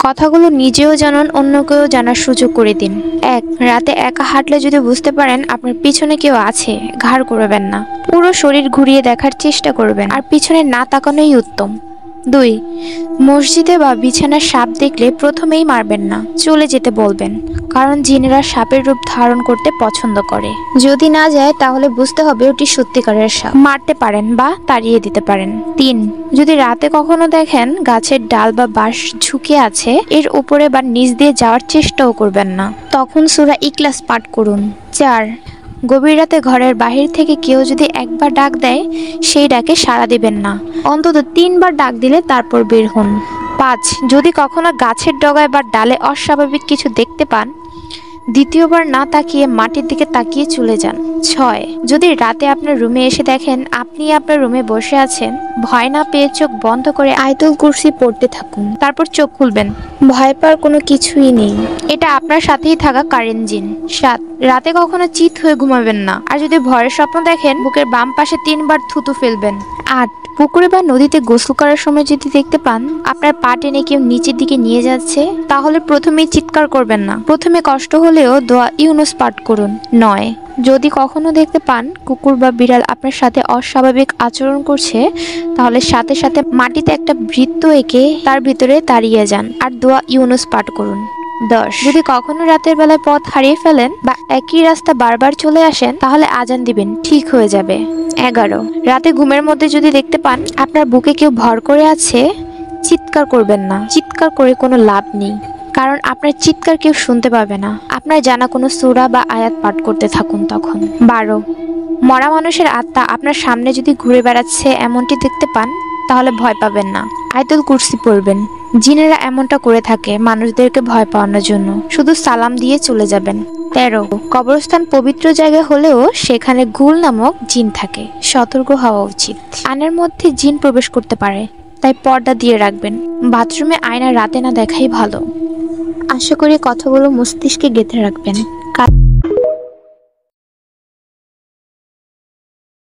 কথাগুলো নিজেও জানুন, অন্যকেও জানার সুযোগ করে দিন। 1. রাতে একা হাঁটলে যদি বুঝতে পারেন আপনার পিছনে কেউ আছে, ঘাড় করবেন না, পুরো শরীর ঘুরিয়ে দেখার চেষ্টা করবেন, আর পিছনে না তাকানোই উত্তম। 2. মসজিদে বা বিছানার সাপ দেখলে প্রথমেই মারবেন না, চলে যেতে বলবেন, কারণ জিনেরা সাপের রূপ ধারণ করতে পছন্দ করে। যদি না যায় তাহলে বুঝতে হবে ওটি সত্যিকারের সাপ, মারতে পারেন বা তাড়িয়ে দিতে পারেন। 3. যদি রাতে কখনো দেখেন গাছের ডাল বা বাঁশ ঝুঁকে আছে, এর উপরে বা নিচ দিয়ে যাওয়ার চেষ্টাও করবেন না, তখন সূরা ইখলাস পাঠ করুন। 4. গভীর রাতে ঘরের বাহির থেকে কেউ যদি একবার ডাক দেয়, সেই ডাকে সাড়া দিবেন না, অন্তত 3 বার ডাক দিলে তারপর বের হন। 5. যদি কখনো গাছের ডগায় বা ডালে অস্বাভাবিক কিছু দেখতে পান, দ্বিতীয়বার না তাকিয়ে মাটির দিকে তাকিয়ে চলে যান। 6. যদি রাতে আপনার রুমে এসে দেখেন আপনি আপনার রুমে বসে আছেন, ভয় না পেয়ে চোখ বন্ধ করে আয়াতুল কুরসি পড়তে থাকুন, তারপর চোখ খুলবেন। ভয় পাওয়ার কোনো কিছুই নেই, এটা আপনার সাথেই থাকা কারেন্ট জিন। 7. রাতে কখনো চিত হয়ে ঘুমাবেন না, আর যদি ভয়ের স্বপ্ন দেখেন বুকের বাম পাশে 3 বার থুতু ফেলবেন। 8. পুকুরে বা নদীতে গোসল করার সময় যদি দেখতে পান আপনার পা টেনে কেউ নিচের দিকে নিয়ে যাচ্ছে, তাহলে প্রথমেই চিৎকার করবেন না, প্রথমে কষ্ট হলেও দোয়া ইউনুস পাঠ করুন। 9. যদি কখনো দেখতে পান কুকুর বা বিড়াল আপনার সাথে অস্বাভাবিক আচরণ করছে, তাহলে সাথে সাথে মাটিতে একটা বৃত্ত এঁকে তার ভিতরে দাঁড়িয়ে যান আর দোয়া ইউনুস পাঠ করুন। 10. যদি কখনো রাতের বেলায় পথ হারিয়ে ফেলেন বা একই রাস্তা বারবার চলে আসেন, তাহলে আজান দিবেন, ঠিক হয়ে যাবে। 11. রাতে ঘুমের মধ্যে যদি দেখতে পান আপনার বুকে কেউ ভর করে আছে, চিৎকার করবেন না, চিৎকার করে কোনো লাভ নেই, কারণ আপনার চিৎকার কেউ শুনতে পাবে না। আপনার জানা কোনো সূরা বা আয়াত পাঠ করতে থাকুন তখন। 12. মরা মানুষের আত্মা আপনার সামনে যদি ঘুরে বেড়াচ্ছে এমনটি দেখতে পান, তাহলে ভয় পাবেন না, আয়াতুল কুরসি পড়বেন। জিনেরা এমনটা করে থাকে মানুষদেরকে ভয় পাওয়ানোর জন্য, শুধু সালাম দিয়ে চলে যাবেন। 13. কবরস্থান পবিত্র জায়গা হলেও সেখানে গুল নামক জিন থাকে, সতর্ক হওয়া উচিত। আয়নার মধ্যে জিন প্রবেশ করতে পারে, তাই পর্দা দিয়ে রাখবেন। বাথরুমে আয়না রাতে না দেখাই ভালো। আশা করি কথাগুলো মস্তিষ্কে গেঁথে রাখবেন।